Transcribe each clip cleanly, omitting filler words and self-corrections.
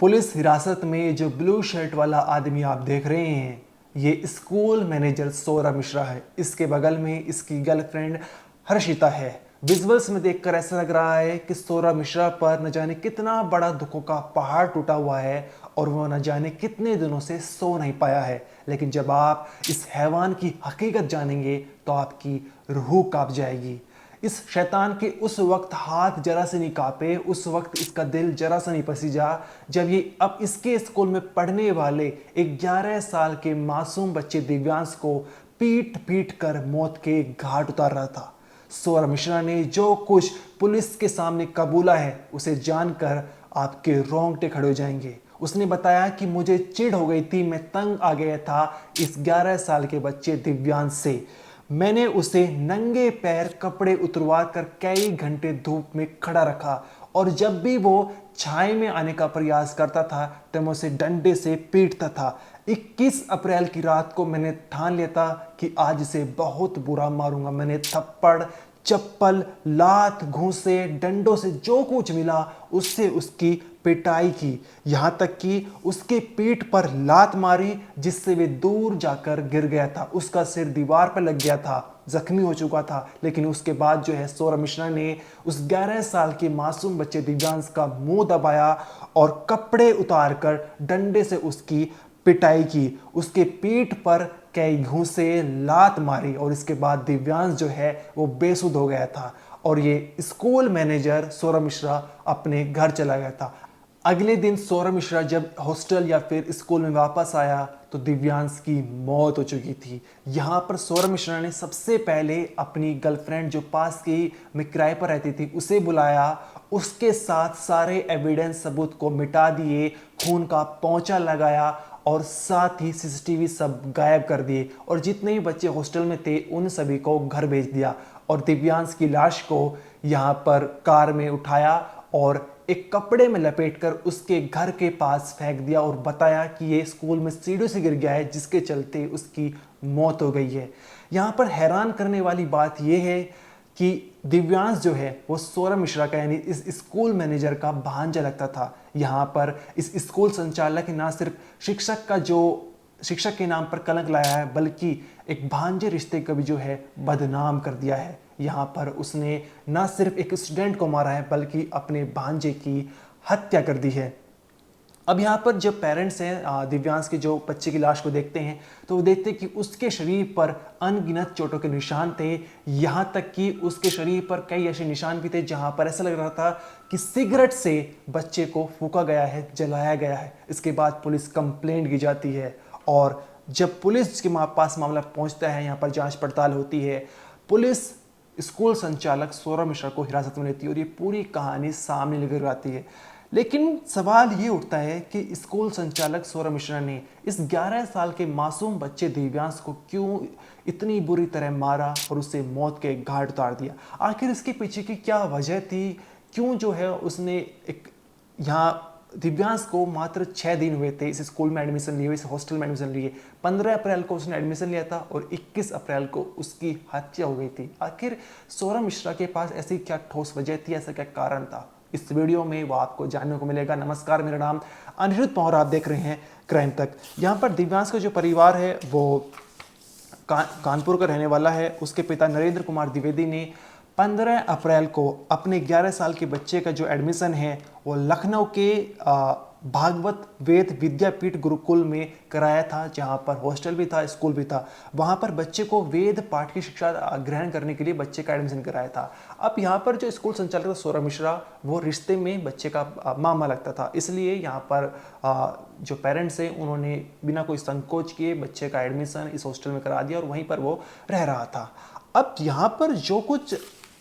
Police हिरासत में जो ब्लू शर्ट वाला आदमी आप देख रहे हैं, ये स्कूल मैनेजर सौरभ मिश्रा है। इसके बगल में इसकी गर्लफ्रेंड हर्षिता है। विजुअल्स में देखकर ऐसा लग रहा है कि सौरभ मिश्रा पर न जाने कितना बड़ा दुखों का पहाड़ टूटा हुआ है और वो न जाने कितने दिनों से सो नहीं पाया है। लेकिन जब आप इस हैवान की हकीकत जानेंगे तो आपकी रूह कांप जाएगी। इस शैतान के उस वक्त हाथ जरा से नहीं कांपे, उस वक्त इसका दिल जरा सा नहीं पसीजा जब ये अब इसके स्कूल में पढ़ने वाले 11 साल के मासूम बच्चे दिव्यांश को पीट पीट कर मौत के घाट उतार रहा था। सौरभ मिश्रा ने जो कुछ पुलिस के सामने कबूला है उसे जानकर आपके रोंगटे खड़े हो जाएंगे। उसने बताया कि मुझे चिढ़ हो गई थी, मैं तंग आ गया था इस 11 साल के बच्चे दिव्यांश से। मैंने उसे नंगे पैर कपड़े उतरवा कर कई घंटे धूप में खड़ा रखा और जब भी वो छाए में आने का प्रयास करता था तो मैं उसे डंडे से पीटता था। 21 अप्रैल की रात को मैंने ठान लिया था कि आज इसे बहुत बुरा मारूंगा। मैंने थप्पड़, चप्पल, लात, घूंसे, डंडों से जो कुछ मिला उससे उसकी पिटाई की, यहाँ तक कि उसके पीठ पर लात मारी जिससे वे दूर जाकर गिर गया था। उसका सिर दीवार पर लग गया था, जख्मी हो चुका था। लेकिन उसके बाद जो है सौरभ मिश्रा ने उस 11 साल के मासूम बच्चे दिव्यांश का मुंह दबाया और कपड़े उतार कर डंडे से उसकी पिटाई की, उसके पीठ पर कई घूंसे, लात मारी और इसके बाद दिव्यांश जो है वो बेसुध हो गया था और ये स्कूल मैनेजर सौरभ मिश्रा अपने घर चला गया था। अगले दिन सौरभ मिश्रा जब हॉस्टल या फिर स्कूल में वापस आया तो दिव्यांश की मौत हो चुकी थी। यहाँ पर सौरभ मिश्रा ने सबसे पहले अपनी गर्लफ्रेंड जो पास की में किराए पर रहती थी उसे बुलाया, उसके साथ सारे एविडेंस सबूत को मिटा दिए, खून का पोंछा लगाया और साथ ही सीसीटीवी सब गायब कर दिए और जितने भी बच्चे हॉस्टल में थे उन सभी को घर भेज दिया और दिव्यांश की लाश को यहाँ पर कार में उठाया और एक कपड़े में लपेटकर उसके घर के पास फेंक दिया और बताया कि ये स्कूल में सीढ़ियों से गिर गया है जिसके चलते उसकी मौत हो गई है। यहाँ पर हैरान करने वाली बात यह है कि दिव्यांश जो है वो सौरभ मिश्रा का यानी इस स्कूल मैनेजर का भांजा लगता था। यहाँ पर इस स्कूल संचालक ने ना सिर्फ शिक्षक के नाम पर कलंक लाया है बल्कि एक भांजे रिश्ते को भी जो है बदनाम कर दिया है। यहाँ पर उसने ना सिर्फ एक स्टूडेंट को मारा है बल्कि अपने भांजे की हत्या कर दी है। अब यहाँ पर जब पेरेंट्स हैं दिव्यांश के जो बच्चे की लाश को देखते हैं तो वो देखते हैं कि उसके शरीर पर अनगिनत चोटों के निशान थे। यहाँ तक कि उसके शरीर पर कई ऐसे निशान भी थे जहाँ पर ऐसा लग रहा था कि सिगरेट से बच्चे को फूका गया है, जलाया गया है। इसके बाद पुलिस कंप्लेंट की जाती है और जब पुलिस के पास मामला पहुँचता है, यहाँ पर जाँच पड़ताल होती है, पुलिस स्कूल संचालक सौरभ मिश्रा को हिरासत में लेती है और ये पूरी कहानी सामने लेकर आती है। लेकिन सवाल ये उठता है कि स्कूल संचालक सौरभ मिश्रा ने इस 11 साल के मासूम बच्चे दिव्यांश को क्यों इतनी बुरी तरह मारा और उसे मौत के घाट उतार दिया। आखिर इसके पीछे की क्या वजह थी, क्यों जो है उसने एक यहाँ दिव्यांश को मात्र 6 दिन हुए थे इस स्कूल में एडमिशन लिए, इस हॉस्टल में एडमिशन लिए। 15 अप्रैल को उसने एडमिशन लिया था और 21 अप्रैल को उसकी हत्या हो गई थी। आखिर सौरभ मिश्रा के पास ऐसी क्या ठोस वजह थी, ऐसा क्या कारण था, इस वीडियो में वो आपको जानने को मिलेगा। नमस्कार, मेरा नाम अनिरुद्ध पवार, आप देख रहे हैं क्राइम तक। यहाँ पर दिव्यांश का जो परिवार है वो कानपुर का रहने वाला है। उसके पिता नरेंद्र कुमार द्विवेदी ने 15 अप्रैल को अपने 11 साल के बच्चे का जो एडमिशन है वो लखनऊ के भागवत वेद विद्यापीठ गुरुकुल में कराया था, जहां पर हॉस्टल भी था, स्कूल भी था। वहां पर बच्चे को वेद पाठ की शिक्षा ग्रहण करने के लिए बच्चे का एडमिशन कराया था। अब यहां पर जो स्कूल संचालक था सौरभ मिश्रा, वो रिश्ते में बच्चे का मामा लगता था, इसलिए यहाँ पर जो पेरेंट्स हैं उन्होंने बिना कोई संकोच किए बच्चे का एडमिशन इस हॉस्टल में करा दिया और वहीं पर वो रह रहा था। अब यहाँ पर जो कुछ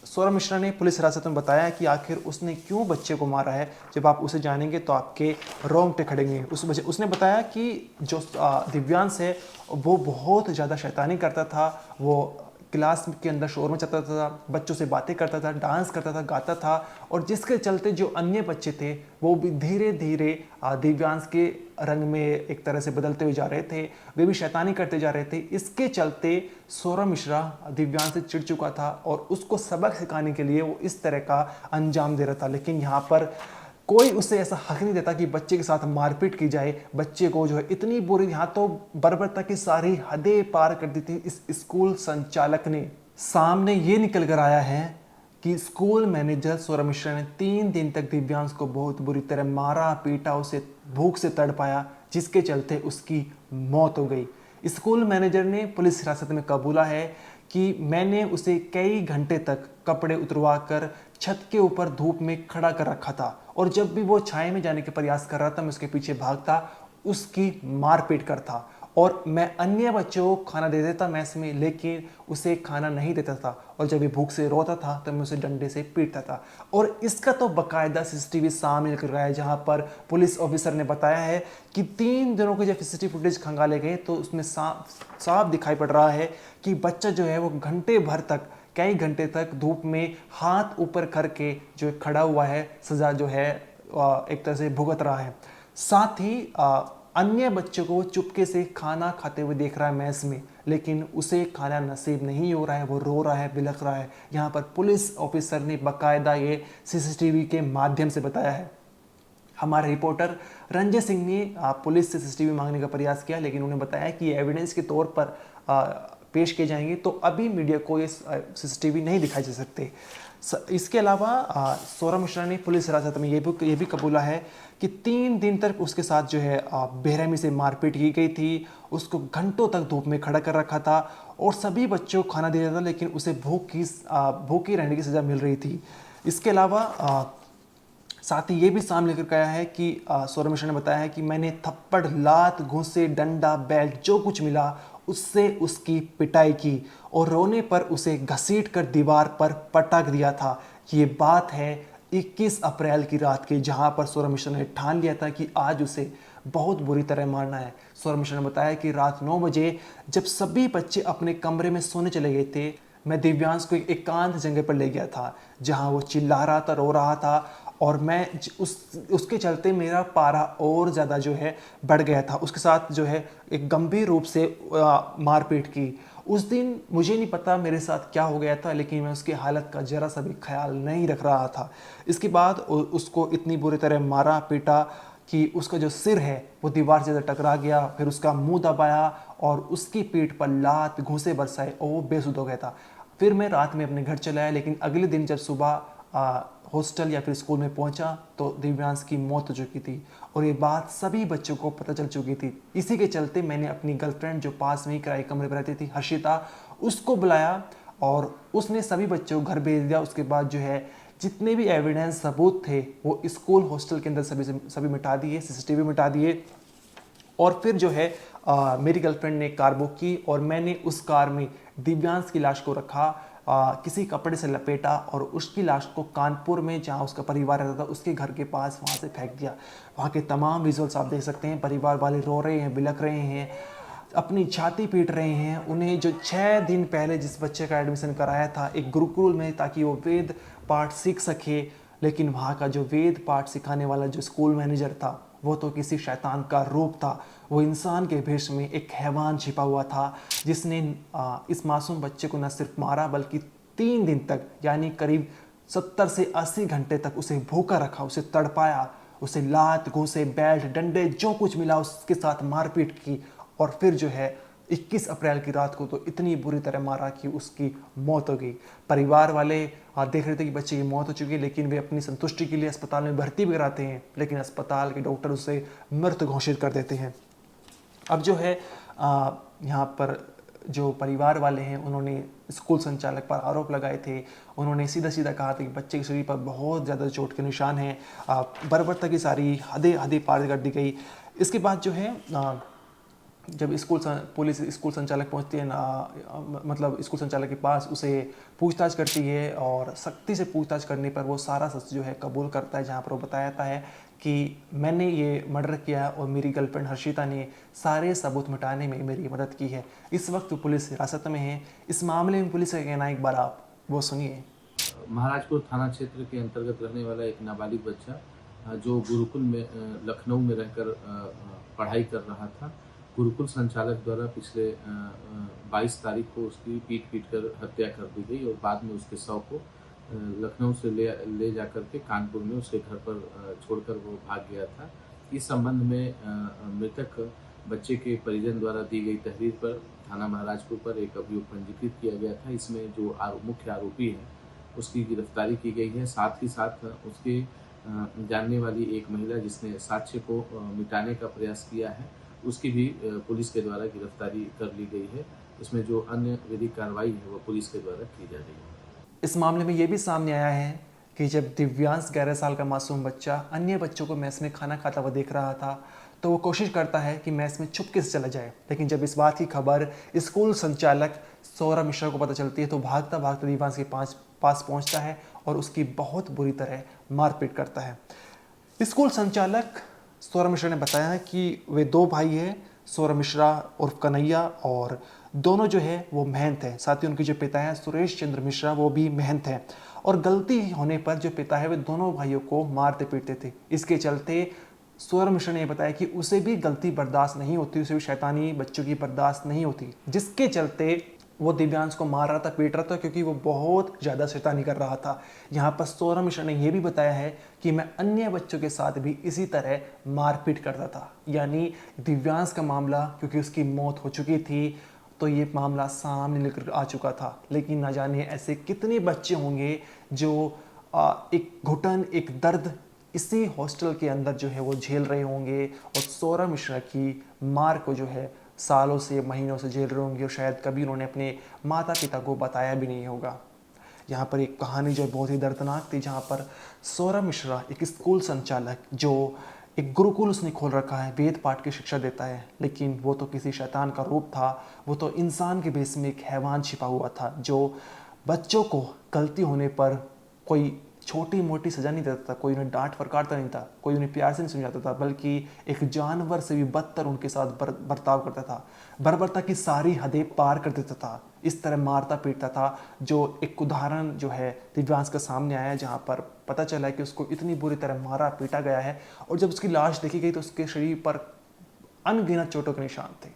सौरभ मिश्रा ने पुलिस हिरासत में बताया कि आखिर उसने क्यों बच्चे को मारा है, जब आप उसे जानेंगे तो आपके रोंगटे खड़ेंगे। उसने बताया कि जो दिव्यांश है वो बहुत ज़्यादा शैतानी करता था, वो क्लास के अंदर शोर मचाता था, बच्चों से बातें करता था, डांस करता था, गाता था और जिसके चलते जो अन्य बच्चे थे वो भी धीरे धीरे दिव्यांश के रंग में एक तरह से बदलते हुए जा रहे थे, वे भी शैतानी करते जा रहे थे। इसके चलते सौरभ मिश्रा दिव्यांश से चिढ़ चुका था और उसको सबक सिखाने के लिए वो इस तरह का अंजाम दे रहा था। लेकिन यहाँ पर कोई उसे ऐसा हक नहीं देता कि बच्चे के साथ मारपीट की जाए। बच्चे को जो है इतनी बुरी, यहाँ तो बर्बरता की सारी हदें पार कर दी थी इस स्कूल संचालक ने। सामने ये निकल कर आया है कि स्कूल मैनेजर सौरभ मिश्रा ने 3 दिन तक दिव्यांश को बहुत बुरी तरह मारा पीटा, उसे भूख से तड़पाया, जिसके चलते उसकी मौत हो गई। स्कूल मैनेजर ने पुलिस हिरासत में कबूला है कि मैंने उसे कई घंटे तक कपड़े उतरवा कर छत के ऊपर धूप में खड़ा कर रखा था, और जब भी वो छाए में जाने के प्रयास कर रहा था मैं उसके पीछे भागता, उसकी मारपीट करता, और मैं अन्य बच्चों को खाना दे देता मैस में, लेकिन उसे खाना नहीं देता था, और जब ये भूख से रोता था तो मैं उसे डंडे से पीटता था। और इसका तो बाकायदा सीसीटीवी सामने निकल रहा है, जहां पर पुलिस ऑफिसर ने बताया है कि 3 दिनों के जब सीसीटीवी फुटेज खंगाले गए तो उसमें साफ दिखाई पड़ रहा है कि बच्चा जो है वो घंटे भर तक, कई घंटे तक धूप में हाथ ऊपर करके जो खड़ा हुआ है, सजा जो है एक तरह से भुगत रहा है। साथ ही अन्य बच्चों को चुपके से खाना खाते हुए देख रहा है मैस में, लेकिन उसे खाना नसीब नहीं हो रहा है, वो रो रहा है, बिलख रहा है। यहाँ पर पुलिस ऑफिसर ने बाकायदा ये सीसीटीवी के माध्यम से बताया है। हमारे रिपोर्टर रंजय सिंह ने पुलिस से सीसीटीवी मांगने का प्रयास किया, लेकिन उन्हें बताया कि एविडेंस के तौर पर पेश किए जाएंगे, तो अभी मीडिया को ये सीसीटीवी नहीं दिखाई जा सकते। इसके अलावा सौरभ मिश्रा ने पुलिस हिरासत में ये भी कबूला है कि 3 दिन तक उसके साथ जो है बेरहमी से मारपीट की गई थी, उसको घंटों तक धूप में खड़ा कर रखा था, और सभी बच्चों को खाना दिया था, लेकिन उसे भूखी रहने की सज़ा मिल रही थी। इसके अलावा साथ ही ये भी सामने लेकर आया है कि सौरभ मिश्रा ने बताया है कि मैंने थप्पड़, लात, घूंसे, डंडा, बेल्ट जो कुछ मिला उससे उसकी पिटाई की, और रोने पर उसे घसीट कर दीवार पर पटक दिया था। ये बात है 21 अप्रैल की रात की, जहां पर सौरभ मिश्रा ने ठान लिया था कि आज उसे बहुत बुरी तरह मारना है। सौरभ मिश्रा ने बताया कि रात 9 बजे जब सभी बच्चे अपने कमरे में सोने चले गए थे, मैं दिव्यांश को एक एकांत जगह पर ले गया था, जहां वो चिल्ला रहा था, रो रहा था, और मैं उसके चलते मेरा पारा और ज़्यादा जो है बढ़ गया था। उसके साथ जो है एक गंभीर रूप से मारपीट की। उस दिन मुझे नहीं पता मेरे साथ क्या हो गया था, लेकिन मैं उसकी हालत का ज़रा सा भी ख्याल नहीं रख रहा था। इसके बाद उसको इतनी बुरी तरह मारा पीटा कि उसका जो सिर है वो दीवार से टकरा गया, फिर उसका मुंह दबाया और उसकी पीठ पर लात, घूंसे बरसाए, और वो बेसुध हो गया था। फिर मैं रात में अपने घर चला आया, लेकिन अगले दिन जब सुबह हॉस्टल या फिर स्कूल में पहुंचा तो दिव्यांश की मौत हो चुकी थी, और ये बात सभी बच्चों को पता चल चुकी थी। इसी के चलते मैंने अपनी गर्लफ्रेंड जो पास में ही किराए कमरे पर रहती थी, हर्षिता, उसको बुलाया, और उसने सभी बच्चों को घर भेज दिया। उसके बाद जो है जितने भी एविडेंस सबूत थे वो स्कूल हॉस्टल के अंदर सभी मिटा दिए, सीसीटीवी मिटा दिए। और फिर जो है मेरी गर्लफ्रेंड ने कार बुक की, और मैंने उस कार में दिव्यांश की लाश को रखा, किसी कपड़े से लपेटा, और उसकी लाश को कानपुर में जहाँ उसका परिवार रहता था उसके घर के पास वहाँ से फेंक दिया। वहाँ के तमाम विजुअल्स आप देख सकते हैं, परिवार वाले रो रहे हैं, बिलख रहे हैं, अपनी छाती पीट रहे हैं। उन्हें जो 6 दिन पहले जिस बच्चे का एडमिशन कराया था एक गुरुकुल में ताकि वो वेद पाठ सीख सके, लेकिन वहाँ का जो वेद पाठ सिखाने वाला जो स्कूल मैनेजर था वो तो किसी शैतान का रूप था। वो इंसान के भेष में एक हैवान छिपा हुआ था, जिसने इस मासूम बच्चे को न सिर्फ मारा बल्कि 3 दिन तक, यानी करीब 70 से 80 घंटे तक उसे भूखा रखा, उसे तड़पाया, उसे लात, घूंसे, बेल्ट, डंडे जो कुछ मिला उसके साथ मारपीट की, और फिर जो है 21 अप्रैल की रात को तो इतनी बुरी तरह मारा कि उसकी मौत हो गई। परिवार वाले देख रहे थे कि बच्चे की मौत हो चुकी है, लेकिन वे अपनी संतुष्टि के लिए अस्पताल में भर्ती भी कराते हैं, लेकिन अस्पताल के डॉक्टर उसे मृत घोषित कर देते हैं। अब जो है यहाँ पर जो परिवार वाले हैं उन्होंने स्कूल संचालक पर आरोप लगाए थे। उन्होंने सीधा सीधा कहा था कि बच्चे के शरीर पर बहुत ज़्यादा चोट के निशान हैं, बर्बरता की सारी हदें पार कर दी गई। इसके बाद जो है जब पुलिस स्कूल संचालक पहुंचती है मतलब स्कूल संचालक के पास, उसे पूछताछ करती है, और सख्ती से पूछताछ करने पर वो सारा सच जो है कबूल करता है, जहां पर वो बताता है कि मैंने ये मर्डर किया और मेरी गर्लफ्रेंड हर्षिता ने सारे सबूत मिटाने में मेरी मदद की है। इस वक्त पुलिस हिरासत में है। इस मामले में पुलिस का कहना एक बार आप वो सुनिए। महाराजपुर थाना क्षेत्र के अंतर्गत रहने वाला एक नाबालिग बच्चा जो गुरुकुल में लखनऊ में रहकर पढ़ाई कर रहा था, गुरुकुल संचालक द्वारा पिछले 22 तारीख को उसकी पीट कर हत्या कर दी गई, और बाद में उसके शव को लखनऊ से ले जाकर के कानपुर में उसके घर पर छोड़कर वो भाग गया था। इस संबंध में मृतक बच्चे के परिजन द्वारा दी गई तहरीर पर थाना महाराजपुर पर एक अभियोग पंजीकृत किया गया था। इसमें जो मुख्य आरोपी है उसकी गिरफ्तारी की गई है। साथ ही साथ उसके जानने वाली एक महिला जिसने साक्ष्य को मिटाने का प्रयास किया है, उसकी भी पुलिस के द्वारा गिरफ्तारी कर ली गई है। इसमें जो अन्य विधिक कार्रवाई है वो पुलिस के द्वारा की जा रही है। इस मामले में ये भी सामने आया है कि जब दिव्यांश 11 साल का मासूम बच्चा अन्य बच्चों को मैस में खाना खाता हुआ देख रहा था तो वो कोशिश करता है कि मैस में चुपके से चला जाए, लेकिन जब इस बात की खबर स्कूल संचालक सौरभ मिश्रा को पता चलती है तो भागता भागता दिव्यांश के पास पहुंचता है और उसकी बहुत बुरी तरह मारपीट करता है। स्कूल संचालक सौरभ मिश्रा ने बताया कि वे दो भाई हैं, सौरभ मिश्रा उर्फ कन्हैया, और दोनों जो है वो मेहनत है। साथ ही उनके जो पिता हैं सुरेश चंद्र मिश्रा वो भी मेहनत हैं, और गलती होने पर जो पिता है वे दोनों भाइयों को मारते पीटते थे। इसके चलते सौरभ मिश्रा ने बताया कि उसे भी गलती बर्दाश्त नहीं होती, उसे भी शैतानी बच्चों की बर्दाश्त नहीं होती, जिसके चलते वो दिव्यांश को मार रहा था, पीट रहा था, क्योंकि वो बहुत ज़्यादा शैतानी कर रहा था। यहाँ पर सौरभ मिश्रा ने यह भी बताया है कि मैं अन्य बच्चों के साथ भी इसी तरह मारपीट करता था। यानी दिव्यांश का मामला क्योंकि उसकी मौत हो चुकी थी तो ये मामला सामने निकल आ चुका था, लेकिन ना जाने ऐसे कितने बच्चे होंगे जो एक घुटन, एक दर्द इसी हॉस्टल के अंदर जो है वो झेल रहे होंगे, और सौरभ मिश्रा की मार को जो है सालों से महीनों से झेल रहे होंगे, और शायद कभी उन्होंने अपने माता पिता को बताया भी नहीं होगा। यहाँ पर एक कहानी जो बहुत ही दर्दनाक थी, जहाँ पर सौरभ मिश्रा एक स्कूल संचालक जो एक गुरुकुल उसने खोल रखा है, वेद पाठ की शिक्षा देता है, लेकिन वो तो किसी शैतान का रूप था। वो तो इंसान के बेस में एक हैवान छिपा हुआ था जो बच्चों को गलती होने पर कोई छोटी मोटी सज़ा नहीं देता था, कोई उन्हें डांट फटकारता नहीं था, कोई उन्हें प्यार से नहीं समझाता था, बल्कि एक जानवर से भी बदतर उनके साथ बर्ताव करता था, बर्बरता की सारी हदें पार कर देता था, इस तरह मारता पीटता था। जो एक उदाहरण जो है दिव्यांश का सामने आया, जहाँ पर पता चला कि उसको इतनी बुरी तरह मारा पीटा गया है, और जब उसकी लाश देखी गई तो उसके शरीर पर अनगिनत चोटों के निशान थे।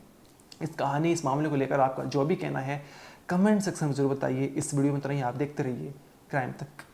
इस कहानी, इस मामले को लेकर आपका जो भी कहना है कमेंट सेक्शन में जरूर बताइए। इस वीडियो में तरह ही आप देखते रहिए क्राइम तक।